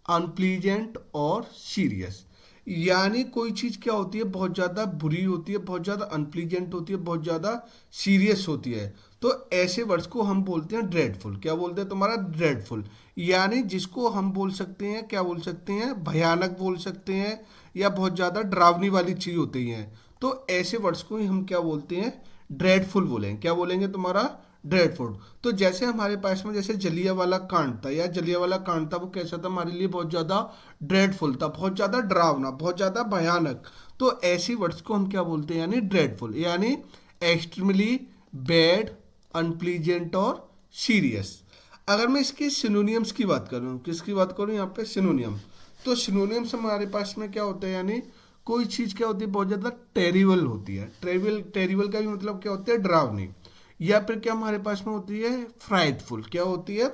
[SPEAKER 1] अनप्लीजेंट और सीरियस। यानी कोई चीज़ क्या होती है, बहुत ज़्यादा बुरी होती है, बहुत ज़्यादा अनप्लीजेंट होती है, बहुत ज़्यादा सीरियस होती है। तो ऐसे वर्ड्स को हम बोलते हैं ड्रेडफुल। क्या बोलते हैं तुम्हारा, ड्रेडफुल। यानी जिसको हम बोल सकते हैं, क्या बोल सकते हैं, भयानक बोल सकते हैं, या बहुत ज़्यादा डरावनी वाली चीज़ होती है। तो ऐसे वर्ड्स को ही हम क्या बोलते हैं, ड्रेडफुल बोलेंगे। क्या बोलेंगे तुम्हारा, ड्रेडफुल। तो जैसे हमारे पास में जैसे जलियांवाला कांड था, या जलियांवाला कांड था वो कैसा था, हमारे लिए बहुत ज़्यादा ड्रेडफुल था, बहुत ज़्यादा डरावना, बहुत ज़्यादा भयानक। तो ऐसी वर्ड्स को हम क्या बोलते हैं, यानी ड्रेडफुल, यानी एक्सट्रीमली बैड, अनप्लीजेंट और सीरियस। अगर मैं इसके सिनोनियम्स की बात करूँ, किसकी बात करूँ यहाँ पे, सिनोनियम। तो सिनोनियम्स हमारे पास में क्या होता है, यानी कोई चीज़ क्या होती है, बहुत ज़्यादा टेरिबल होती है। टेरिबल, टेरिबल का भी मतलब क्या होता है, डरावनी। या फिर क्या हमारे पास में होती है, फ्राइटफुल। क्या होती है,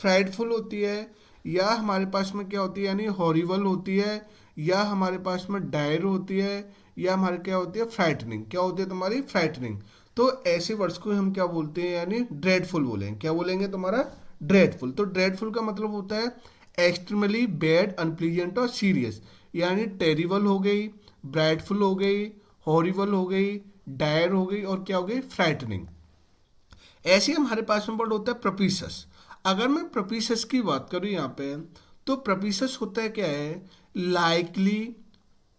[SPEAKER 1] फ्राइटफुल होती है। या हमारे पास में क्या होती है, यानी हॉरिबल होती है। या हमारे पास में डायर होती है। या हमारे क्या होती है, फ्राइटनिंग। क्या होती है तुम्हारी, फ्राइटनिंग। तो ऐसे वर्ड्स को हम क्या बोलते हैं, यानी ड्रेडफुल बोलेंगे। क्या बोलेंगे तुम्हारा, ड्रेडफुल। तो ड्रेडफुल का मतलब होता है एक्सट्रीमली बैड, अनप्लीजेंट और सीरियस। यानी टेरिबल हो गई, ब्राइटफुल हो गई, हॉरिबल हो गई, डायर हो गई, और क्या हो गई, फ्राइटनिंग। ऐसे ही हमारे पास में वर्ड होता है प्रपिशस। अगर मैं प्रपिशस की बात करूँ यहाँ पे, तो प्रपिशस होता है क्या है, likely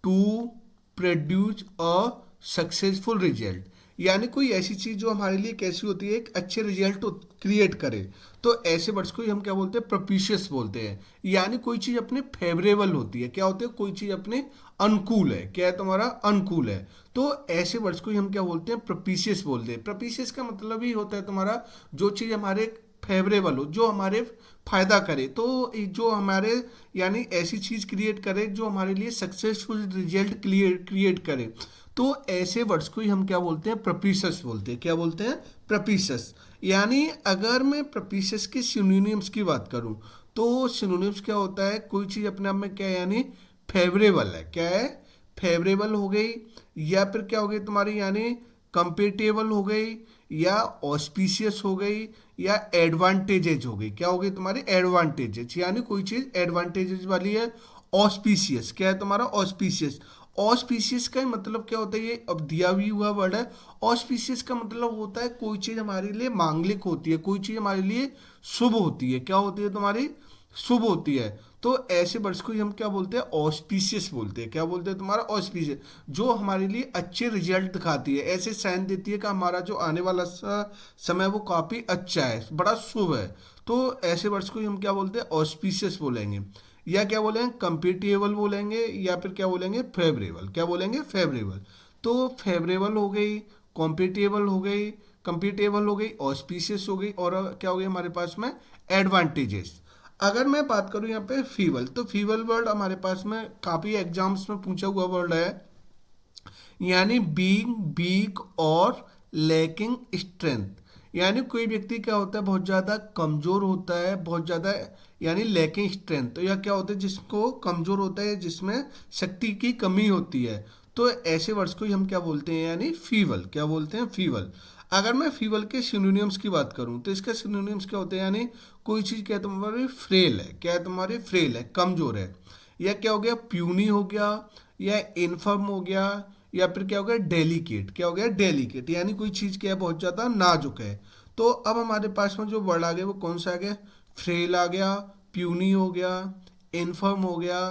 [SPEAKER 1] to produce a successful result. यानी कोई ऐसी चीज़ जो हमारे लिए कैसी होती है, एक अच्छे रिजल्ट क्रिएट करे। तो ऐसे वर्ड्स को ही हम क्या बोलते हैं, प्रोपिशियस बोलते हैं। यानी कोई चीज़ अपने फेवरेबल होती है, क्या होती है, कोई चीज़ अपने अनुकूल है। क्या है तुम्हारा, अनुकूल है। तो ऐसे वर्ड्स को ही हम क्या बोलते हैं, प्रोपिशियस बोलते हैं। प्रोपिशियस का मतलब ही होता है तुम्हारा जो चीज़ हमारे फेवरेबल हो, जो हमारे फायदा करे। तो जो हमारे यानी ऐसी चीज़ क्रिएट करे जो हमारे लिए सक्सेसफुल रिजल्ट क्रिएट करे। तो ऐसे वर्ड्स को ही हम क्या बोलते हैं, प्रपिशस बोलते हैं। क्या बोलते हैं, प्रपिशस। यानी अगर मैं प्रपिशस के सिनोनिम्स की बात करूं, तो सिनोनिम्स क्या होता है, कोई चीज़ अपने आप में क्या है, यानी फेवरेबल है। क्या है, फेवरेबल हो गई। या फिर क्या हो गई तुम्हारी, यानी कंपेटेबल हो गई। या ऑस्पिशियस हो गई या एडवांटेजेज हो गई। क्या हो गई तुम्हारी एडवांटेजेज, यानी कोई चीज एडवांटेजेज वाली है। ऑस्पिशियस क्या है तुम्हारा ऑस्पिशियस। ऑस्पिशियस का ही मतलब क्या होता है, ये अब दिया भी हुआ वर्ड है। ऑस्पिशियस का मतलब होता है कोई चीज हमारे लिए मांगलिक होती है, कोई चीज हमारे लिए शुभ होती है। क्या होती है तुम्हारी शुभ होती है। तो ऐसे वर्ड्स को ही हम क्या बोलते हैं ऑस्पिशियस बोलते हैं। क्या बोलते हैं तुम्हारा ऑस्पिशियस, जो हमारे लिए अच्छे रिजल्ट दिखाती है, ऐसे साइन देती है कि हमारा जो आने वाला समय वो काफ़ी अच्छा है, बड़ा शुभ है। तो ऐसे वर्ड्स को ही हम क्या बोलते हैं ऑस्पिशियस बोलेंगे, या क्या बोलेंगे कंपेटिबल बोलेंगे, या फिर क्या बोलेंगे फेवरेबल। क्या बोलेंगे फेवरेबल। तो फेवरेबल हो गई, कॉम्पिटेबल हो गई, कंपेटिबल हो गई, ऑस्पिशियस हो गई, और क्या हो गई हमारे पास में एडवांटेजेस। अगर मैं बात करूं यहाँ पे फीबल, तो फीबल वर्ड हमारे पास में काफ़ी एग्जाम्स में पूछा हुआ वर्ड है, यानी बीइंग वीक और लैकिंग स्ट्रेंथ। यानी कोई व्यक्ति क्या होता है बहुत ज़्यादा कमज़ोर होता है, बहुत ज़्यादा, यानी लैकिंग स्ट्रेंथ। तो यह क्या होता है जिसको कमज़ोर होता है, जिसमें शक्ति की कमी होती है। तो ऐसे वर्ड्स को ही हम क्या बोलते हैं यानी फीबल। क्या बोलते हैं फीबल। अगर मैं फीबल के सिनोनिम्स की बात करूं तो इसके सिनोनिम्स क्या होते हैं, यानी कोई चीज़ क्या है तुम्हारी फ्रेल है, क्या है तुम्हारी फ्रेल है, कमज़ोर है, या क्या हो गया प्यूनी हो गया, या इनफर्म हो गया, या फिर क्या हो गया डेलिकेट। क्या हो गया डेलिकेट, यानी कोई चीज़ क्या है बहुत ज़्यादा नाजुक है। तो अब हमारे पास में जो वर्ड आ गया वो कौन सा आ गया, फ्रेल आ गया, प्यूनी हो गया, इनफर्म हो गया,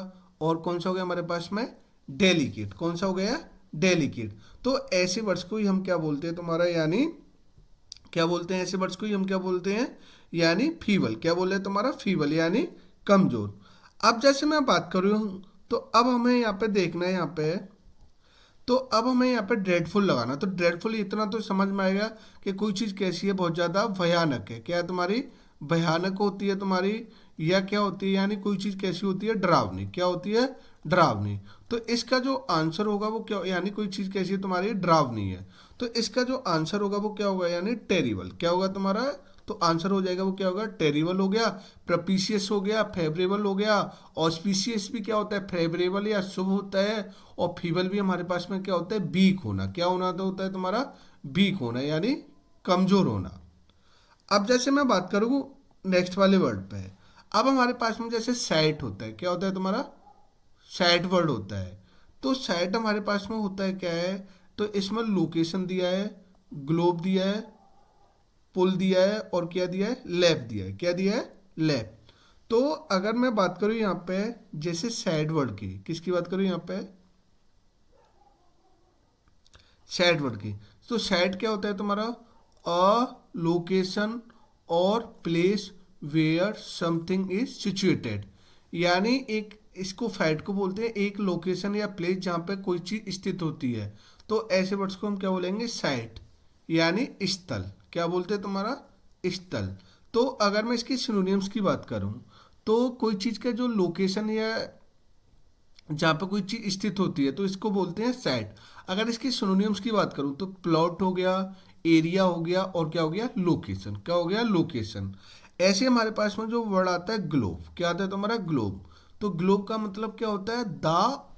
[SPEAKER 1] और कौन सा हो गया हमारे पास में डेलिकेट। कौन सा हो गया डेलिकेट। तो ऐसे वर्ड्स को ही हम क्या बोलते हैं तुम्हारा, यानी क्या बोलते हैं ऐसे वर्ड्स को ही हम क्या बोलते हैं यानी फीबल। क्या बोल रहे हैं तुम्हारा फीबल यानी कमजोर। अब जैसे मैं बात कर रही हूँ तो अब हमें यहाँ पे देखना है, यहाँ पे तो अब हमें यहाँ पे ड्रेडफुल लगाना। तो ड्रेडफुल इतना तो समझ में आएगा कि कोई चीज़ कैसी है बहुत ज़्यादा भयानक है। क्या है तुम्हारी भयानक होती है तुम्हारी, या क्या होती है यानी कोई चीज़ कैसी होती है डरावनी। क्या होती है डरावनी। तो इसका जो आंसर होगा वो क्या, यानी कोई चीज़ कैसी है तुम्हारी डरावनी है, तो इसका जो आंसर होगा वो क्या होगा यानी टेरिबल। क्या होगा तुम्हारा, तो आंसर हो जाएगा वो क्या होगा टेरिबल हो गया, प्रपीशियस हो गया, फेवरेबल हो गया। ऑस्पिशियस भी क्या होता है फेवरेबल या शुभ होता है, और फीबल भी हमारे पास में क्या होता है वीक होना। क्या होना तो होता है तुम्हारा वीक होना, यानी कमजोर होना। अब जैसे मैं बात करूँ नेक्स्ट वाले वर्ड पे, अब हमारे पास में जैसे सैट होता है, क्या होता है तुम्हारा सैट वर्ड होता है। तो सैट हमारे पास में होता है क्या है, तो इसमें लोकेशन दिया है, ग्लोब दिया है, पुल दिया है, और क्या दिया है लैब दिया है। क्या दिया है लैब। तो अगर मैं बात करूं यहाँ पे जैसे सैड वर्ड की, किसकी बात करूं यहाँ पे सैड वर्ड की, तो सैड क्या होता है तुम्हारा अ लोकेशन और place where something is situated. यानी एक इसको फैट को बोलते हैं एक लोकेशन या प्लेस जहाँ पे कोई चीज़ स्थित होती है। तो ऐसे वर्ड्स को हम क्या बोलेंगे साइट, यानी स्थल। क्या बोलते हैं तुम्हारा स्थल। तो अगर मैं इसकी सिनोनिम्स की बात करूं तो कोई चीज़ का जो लोकेशन या जहाँ पे कोई चीज़ स्थित होती है तो इसको बोलते हैं साइट। अगर इसकी सिनोनिम्स की बात करूँ तो प्लॉट हो गया, एरिया हो गया, और क्या हो गया लोकेशन। क्या हो गया लोकेशन। ऐसे हमारे पास में जो वर्ड आता है ग्लोब, क्या आता है तुम्हारा ग्लोब। तो ग्लोब का मतलब क्या होता है द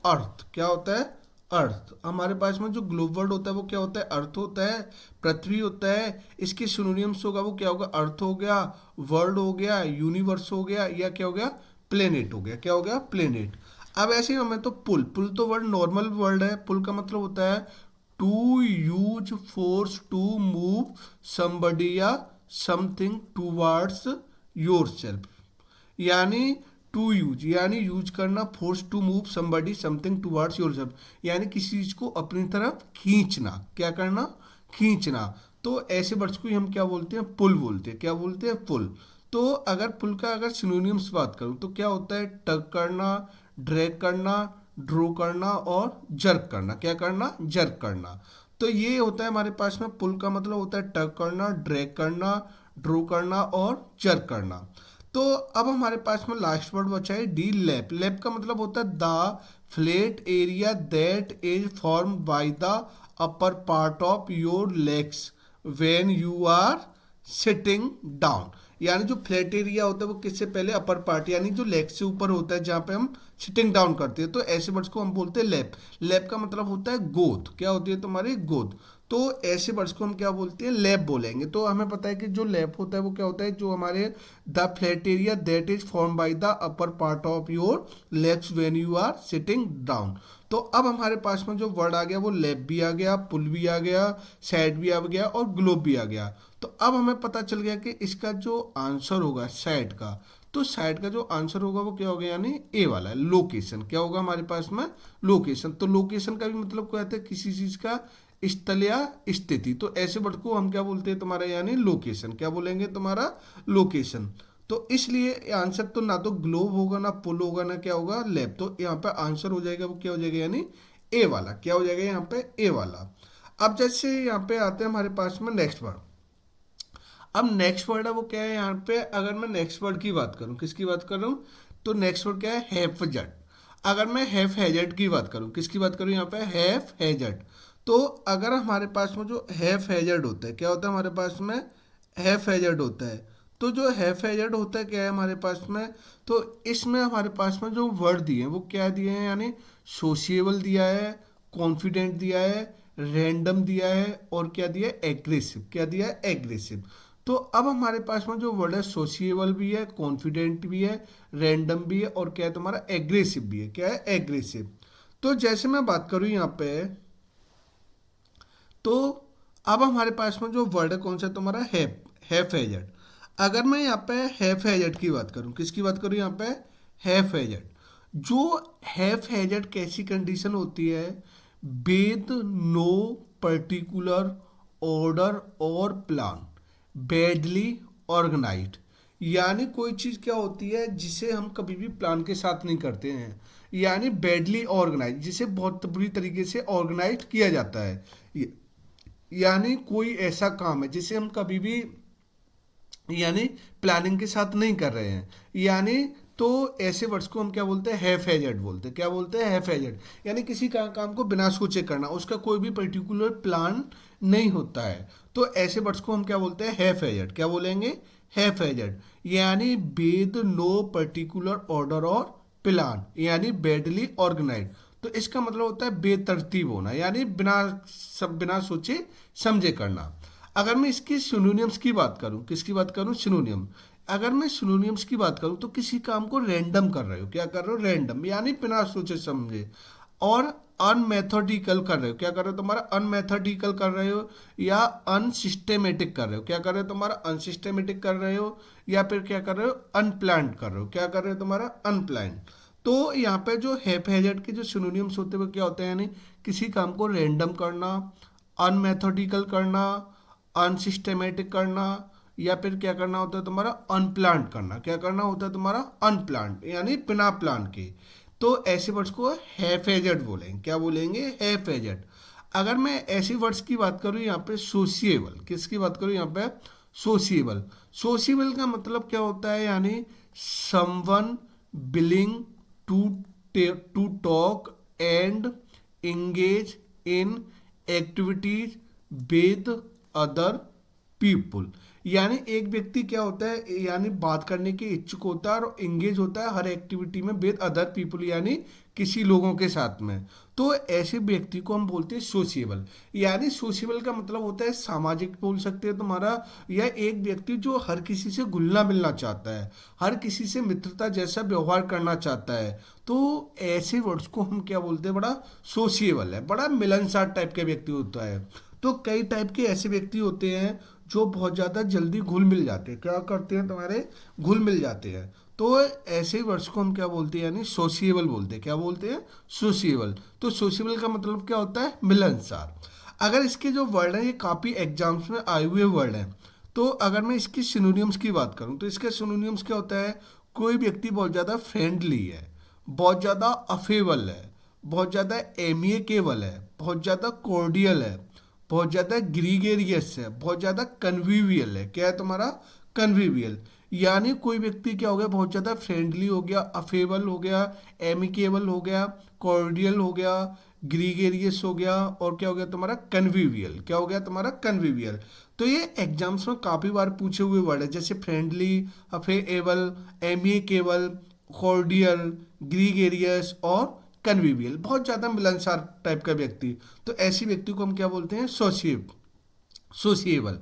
[SPEAKER 1] अर्थ। क्या होता है अर्थ। हमारे पास में जो ग्लोब वर्ड होता है वो क्या होता है अर्थ होता है, पृथ्वी होता है। इसके सिनोनिम्स होगा वो क्या होगा अर्थ हो गया, वर्ल्ड हो गया, यूनिवर्स हो गया, या क्या हो गया प्लेनेट हो गया। क्या हो गया प्लेनेट। अब ऐसे ही हमें तो पुल, पुल तो वर्ड नॉर्मल वर्ड है। पुल का मतलब होता है to use force to move somebody या समथिंग टूवर्ड्स योर सेल्फ। यानी टू यूज यानी यूज करना, force to move somebody something towards yourself, यानी किसी चीज को अपनी तरफ खींचना। क्या करना खींचना। तो ऐसे वर्ड्स को ही हम क्या बोलते हैं पुल बोलते हैं। क्या बोलते हैं पुल। तो अगर पुल का अगर सिनोनिम्स बात करूं तो क्या होता है टग करना, ड्रैग करना, ड्रो करना, और जर्क करना। क्या करना जर्क करना। तो ये होता है हमारे पास में पुल का मतलब होता है टग करना, ड्रैग करना, ड्रो करना, और जर्क करना। तो अब हमारे पास में लास्ट वर्ड बचा है डी लैप। लैप का मतलब होता है the flat area that is form by the upper part of your legs when you are sitting down. यानी जो फ्लैट एरिया होता है वो किससे पहले अपर पार्ट, यानी जो लेग से ऊपर होता है जहाँ पे हम सिटिंग डाउन करते हैं। तो ऐसे वर्ड्स को हम बोलते हैं लैप। लैप का मतलब होता है गोद। क्या होती है तुम्हारी गोद। तो ऐसे वर्ड्स को हम क्या बोलते हैं, लैप बोलेंगे। तो हमें पता है कि जो लैप होता है वो क्या होता है, जो हमारे the flat area that is form by the upper part of your legs when you are sitting down. तो अब हमारे पास में जो वर्ड आ गया वो लैप भी आ गया, पुल भी आ गया, साइड भी आ गया और ग्लोब भी आ गया। तो अब हमें पता चल गया कि इसका जो आंसर होगा साइड का, तो साइड का जो आंसर होगा वो क्या होगा, यानी ए वाला लोकेशन। क्या होगा हमारे पास में, लोकेशन। तो लोकेशन का भी मतलब क्या है, किसी चीज का स्थल या स्थिति। तो ऐसे वर्ड को हम क्या बोलते हैं तुम्हारा, यानी लोकेशन। क्या बोलेंगे तुम्हारा, लोकेशन। तो इसलिए आंसर तो ना तो ग्लोब होगा, ना पुल होगा, ना क्या होगा, लैब। तो यहाँ पे आंसर हो जाएगा वो क्या हो जाएगा, यानी ए वाला। क्या हो जाएगा यहाँ पे, ए वाला। अब जैसे यहाँ पे आते हैं हमारे पास में नेक्स्ट वर्ड। अब नेक्स्ट वर्ड है वो क्या है यहाँ पे, अगर मैं नेक्स्ट वर्ड की बात करूँ, किसकी बात कर रहा हूँ, तो नेक्स्ट वर्ड क्या है, हैफजट। अगर मैं हैफ हैजर्ड की बात करूँ, किसकी बात करूँ यहाँ पे, हैफ हैजर्ड। तो अगर हमारे पास में जो हैफ हैजर्ड होता है, क्या होता है हमारे पास में, हैफ हैजर्ड होता है। तो जो हैफ हैजर्ड होता है क्या है हमारे पास में, तो इसमें हमारे पास में जो वर्ड दिए हैं वो क्या दिए हैं, यानी सोशिएबल दिया है, कॉन्फिडेंट दिया है, रैंडम दिया है और क्या दिया है, एग्रेसिव। क्या दिया है, एग्रेसिव। तो अब हमारे पास में जो वर्ड है सोशिएबल भी है, कॉन्फिडेंट भी है, रैंडम भी है और क्या है तुम्हारा, एग्रेसिव भी है। क्या है, एग्रेसिव। तो जैसे मैं बात करूं यहाँ पे, तो अब हमारे पास में जो वर्ड है कौन सा तुम्हारा, हैफ हैजर्ड। अगर मैं यहाँ पे हैफ हैजर्ड की बात करूँ, किसकी बात करूँ यहाँ पे, हैफ हैजर्ड। जो हैफ हैजर्ड कैसी कंडीशन होती है, विद नो पर्टिकुलर ऑर्डर और प्लान, बैडली ऑर्गेनाइज्ड। यानी कोई चीज़ क्या होती है जिसे हम कभी भी प्लान के साथ नहीं करते हैं, यानी बैडली ऑर्गेनाइज, जिसे बहुत बुरी तरीके से ऑर्गेनाइज किया जाता है। यानी कोई ऐसा काम है जिसे हम कभी भी यानी प्लानिंग के साथ नहीं कर रहे हैं, यानी तो ऐसे वर्ड्स को हम क्या बोलते हैं, हैफ हैजर्ड बोलते हैं। क्या बोलते हैं, हैफ हैजर्ड। यानी किसी काम को बिना सोचे करना, उसका कोई भी पर्टिकुलर प्लान नहीं होता है। तो ऐसे वर्ड्स को हम क्या बोलते हैं, हैफ हैजर्ड। क्या बोलेंगे, हैफ हैजर्ड। यानी विद नो पर्टिकुलर ऑर्डर और प्लान, यानी बैडली ऑर्गेनाइज। तो इसका मतलब होता है बेतरतीब होना, यानी बिना सोचे समझे करना। अगर मैं इसकी सिनोनियम्स की बात करूं, किसकी बात करूं, सिनोनियम। अगर मैं सिनोनियम्स की बात करूं तो किसी काम को रैंडम कर रहे हो, क्या कर रहे हो, रैंडम, यानी बिना सोचे समझे। और अनमेथोडिकल कर रहे हो, क्या कर रहे हो तुम्हारा, अनमेथोडिकल कर रहे हो, या अनसिस्टेमेटिक कर रहे हो। क्या कर रहे हो तुम्हारा, अनसिस्टेमेटिक कर रहे हो, या फिर क्या कर रहे हो, अनप्लान्ड कर रहे हो। क्या कर रहे हो तुम्हारा, अनप्लान्ड। तो यहाँ पे जो हैफ के जो सिनोनियम्स होते हैं वो क्या होते हैं, यानी किसी काम को रैंडम करना, अनमेथोडिकल करना, अनसिस्टेमेटिक करना, या फिर क्या करना होता है तुम्हारा, अनप्लान्ड करना। क्या करना होता है तुम्हारा, अनप्लान्ड, यानी बिना प्लान के। तो ऐसे वर्ड्स को हैफेजर्ड बोलेंगे। क्या बोलेंगे, हैफेजर्ड। अगर मैं ऐसे वर्ड्स की बात करूँ यहाँ पे, सोशिएबल, किसकी बात करूँ यहाँ पे, सोशिएबल। सोशिएबल का मतलब क्या होता है, यानी someone willing to to talk and engage in activities with other people. यानी एक व्यक्ति क्या होता है, यानी बात करने के इच्छुक होता है और एंगेज होता है हर एक्टिविटी में विद अदर पीपुल, यानी किसी लोगों के साथ में। तो ऐसे व्यक्ति को हम बोलते हैं सोशिएबल। यानी सोशिएबल का मतलब होता है सामाजिक बोल सकते हैं तुम्हारा, या एक व्यक्ति जो हर किसी से घुलना मिलना चाहता है, हर किसी से मित्रता जैसा व्यवहार करना चाहता है। तो ऐसे वर्ड्स को हम क्या बोलते हैं, बड़ा सोशिएबल है, बड़ा मिलनसार टाइप का व्यक्ति होता है। तो कई टाइप के ऐसे व्यक्ति होते हैं जो बहुत ज़्यादा जल्दी घुल मिल जाते हैं, क्या करते हैं तुम्हारे, घुल मिल जाते हैं। तो ऐसे वर्ड्स को हम क्या बोलते हैं, यानी सोशिएबल बोलते हैं। क्या बोलते हैं, सोशिएबल। तो सोशिएबल का मतलब क्या होता है, मिलनसार। अगर इसके जो वर्ड हैं ये काफ़ी एग्जाम्स में आए हुए वर्ड हैं। तो अगर मैं इसकी सिनोनियम्स की बात करूं तो इसके सिनोनियम्स क्या होता है, कोई व्यक्ति बहुत ज़्यादा फ्रेंडली है, बहुत ज़्यादा अफेबल है, बहुत ज़्यादा एमिकेबल है, बहुत ज़्यादा कॉर्डियल है, बहुत ज़्यादा ग्रीगेरियस है, बहुत ज़्यादा कन्वीवियल है। क्या है तुम्हारा, कन्वीवियल। यानी कोई व्यक्ति क्या हो गया, बहुत ज़्यादा फ्रेंडली हो गया, अफेबल हो गया, एमिकेबल हो गया, कॉर्डियल हो गया, ग्रीगेरियस हो गया, और क्या हो गया तुम्हारा, कन्वीवियल। क्या हो गया तुम्हारा, कन्वीवियल। तो ये एग्जाम्स में काफ़ी बार पूछे हुए वर्ड है, जैसे friendly, affable, amicable, cordial, gregarious और कन्विवियल, बहुत ज़्यादा मिलनसार टाइप का व्यक्ति, तो ऐसी व्यक्ति को हम क्या बोलते हैं, सोशिएबल।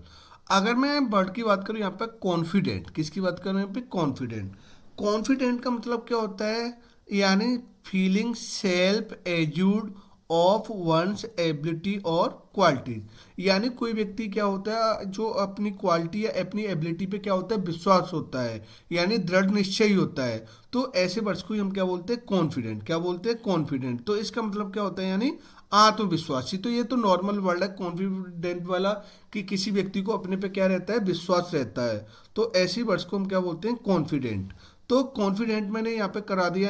[SPEAKER 1] अगर मैं वर्ड की बात करूँ यहाँ पे कॉन्फिडेंट, किसकी बात करूँ यहाँ पे, कॉन्फिडेंट। कॉन्फिडेंट का मतलब क्या होता है, यानी feeling self assured of one's ability और क्वालिटीज। यानी कोई व्यक्ति क्या होता है जो अपनी क्वालिटी या अपनी एबिलिटी पे क्या होता है, विश्वास होता है, यानी दृढ़ निश्चय होता है। तो ऐसे वर्ड्स को ही हम क्या बोलते हैं, कॉन्फिडेंट। क्या बोलते हैं, कॉन्फिडेंट। तो इसका मतलब क्या होता है, यानी आत्मविश्वासी। तो ये तो नॉर्मल वर्ड है कॉन्फिडेंट वाला, कि किसी व्यक्ति को अपने पे क्या रहता है, विश्वास रहता है। तो ऐसी वर्ड्स को हम क्या बोलते हैं, कॉन्फिडेंट। तो कॉन्फिडेंट मैंने यहाँ पे करा दिया,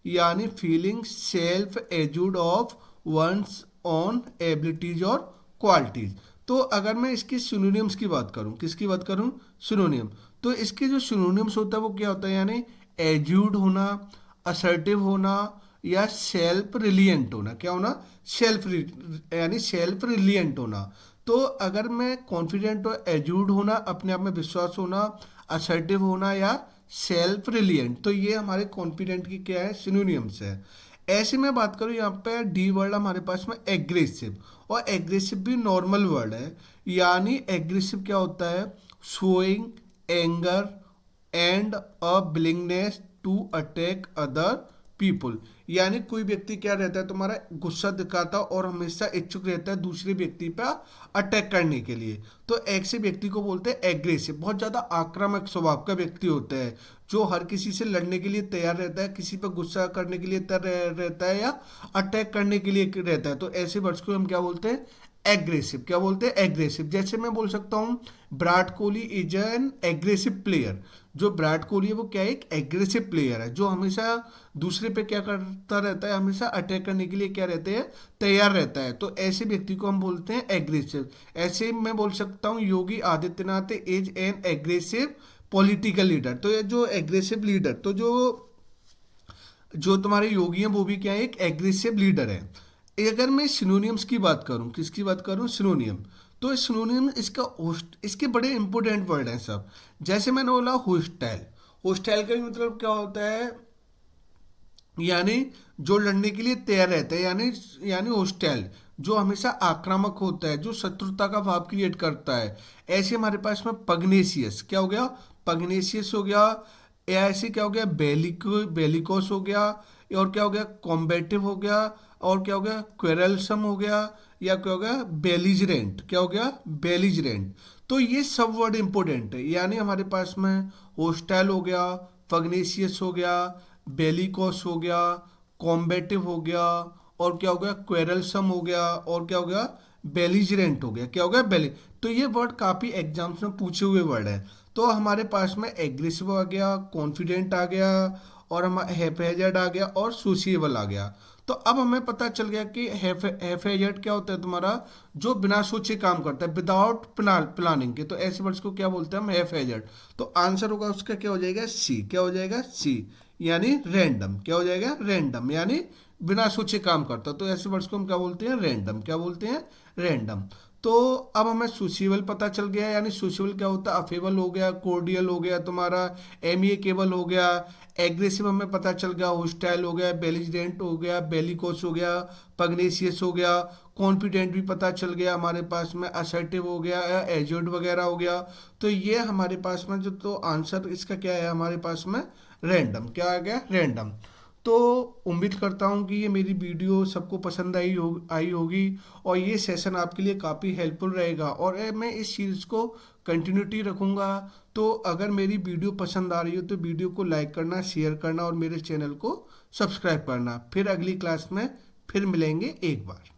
[SPEAKER 1] यानी feeling self assured of one's own abilities और क्वालिटीज। तो अगर मैं इसकी सिनोनिम्स की बात करूं, किसकी बात करूं, सिनोनिम। तो इसके जो सिनोनिम्स होता है वो क्या होता है, यानी एज्यूर्ड होना, असर्टिव होना, या सेल्फ रिलियंट होना। क्या होना, यानी सेल्फ रिलियंट होना। तो अगर मैं कॉन्फिडेंट और एज्यूर्ड होना, अपने आप में विश्वास होना, असर्टिव होना, या सेल्फ रिलियंट, तो ये हमारे कॉन्फिडेंट की क्या है, सिनोनिम्स है। ऐसे में बात करूँ यहाँ पे डी वर्ड हमारे पास में एग्रेसिव, और एग्रेसिव भी नॉर्मल वर्ड है। यानी एग्रेसिव क्या होता है, showing anger and a willingness to attack other people. यानी कोई व्यक्ति क्या रहता है, तुम्हारा गुस्सा दिखाता और हमेशा इच्छुक रहता है दूसरे व्यक्ति पर अटैक करने के लिए। तो ऐसे व्यक्ति को बोलते हैं एग्रेसिव। बहुत ज़्यादा आक्रामक स्वभाव का व्यक्ति होता है, जो हर किसी से लड़ने के लिए तैयार रहता है, किसी पर गुस्सा करने के लिए तैयार रहता है, या अटैक करने के लिए रहता है। तो ऐसे वर्ड्स को हम क्या बोलते हैं, एग्रेसिव। क्या बोलते हैं, एग्रेसिव। जैसे मैं बोल सकता हूँ Virat Kohli is an aggressive player. जो विराट कोहली है वो क्या है, एक एग्रेसिव प्लेयर है, जो हमेशा दूसरे पे क्या करता रहता है, हमेशा अटैक करने के लिए क्या रहते हैं, तैयार रहता है। तो ऐसे व्यक्ति को हम बोलते हैं एग्रेसिव। ऐसे मैं बोल सकता हूँ Yogi Adityanath is an aggressive political leader. तो ये जो एग्रेसिव लीडर, तो जो जो तुम्हारे योगी हैं वो भी क्या है, एक एग्रेसिव लीडर है। अगर मैं सिनोनियम्स की बात करूं, किसकी बात करूं, सिनोनियम। तो सिनोनियम इसके बड़े इंपॉर्टेंट वर्ड हैं सब। जैसे मैंने बोला होस्टाइल। होस्टाइल का भी मतलब क्या होता है, यानी जो लड़ने के लिए तैयार रहता है, यानी होस्टाइल, जो हमेशा आक्रामक होता है, जो शत्रुता का भाव क्रिएट करता है। ऐसे हमारे पास में पग्नेशियस, क्या हो गया, पग्नेशियस हो गया। या ऐसे क्या हो गया, बेलिकोस हो गया। और क्या हो गया, कॉम्बेटिव हो गया। और क्या हो गया, क्वेरलसम हो गया। या क्या हो गया, बेलिजरेंट। क्या हो गया, बेलिजरेंट। तो ये सब वर्ड इंपॉर्टेंट है। यानी हमारे पास में होस्टाइल हो गया, पग्नेशियस हो गया, बेलिकोस हो गया, कॉम्बेटिव हो गया, और क्या हो गया, क्वेरलसम हो गया, और क्या हो गया, बेलिजरेंट हो गया। क्या हो गया, तो ये वर्ड काफ़ी एग्जाम्स में पूछे हुए वर्ड है। तो हमारे पास में एग्रेसिव आ गया, कॉन्फिडेंट आ गया, और हम हैफेजर्ड आ गया, और सोशिएबल आ गया। तो अब हमें पता चल गया कि हैफेजर्ड क्या होता है, तुम्हारा जो बिना सोचे काम करता है, विदाउट प्लानिंग के। तो ऐसे वर्ड्स को क्या बोलते हैं हम, हैफेजर्ड। तो आंसर होगा उसका क्या हो जाएगा, सी। क्या हो जाएगा, सी, यानी रैंडम। क्या हो जाएगा, रैंडम, यानी बिना सोचे काम करता। तो ऐसे वर्ड्स को हम क्या बोलते हैं, रैंडम। क्या बोलते हैं, रैंडम। तो अब हमें सोशिएबल पता चल गया। यानी सोशिएबल क्या होता है, अफेबल हो गया, कोर्डियल हो गया, तुम्हारा एमिएकेबल हो गया। एग्रेसिव हमें पता चल गया, होस्टाइल हो गया, बेलिजरेंट हो गया, बेलिकोस हो गया, पग्नेशियस हो गया। कॉन्फिडेंट भी पता चल गया हमारे पास में, असर्टिव हो गया, एजर्ड वगैरह हो गया। तो ये हमारे पास में जो, तो आंसर इसका क्या है हमारे पास में, रैंडम। क्या आ गया, रैंडम। तो उम्मीद करता हूँ कि ये मेरी वीडियो सबको पसंद आई होगी, और ये सेशन आपके लिए काफ़ी हेल्पफुल रहेगा, और मैं इस सीरीज़ को कंटिन्यूटी रखूँगा। तो अगर मेरी वीडियो पसंद आ रही हो तो वीडियो को लाइक करना, शेयर करना, और मेरे चैनल को सब्सक्राइब करना। फिर अगली क्लास में फिर मिलेंगे एक बार।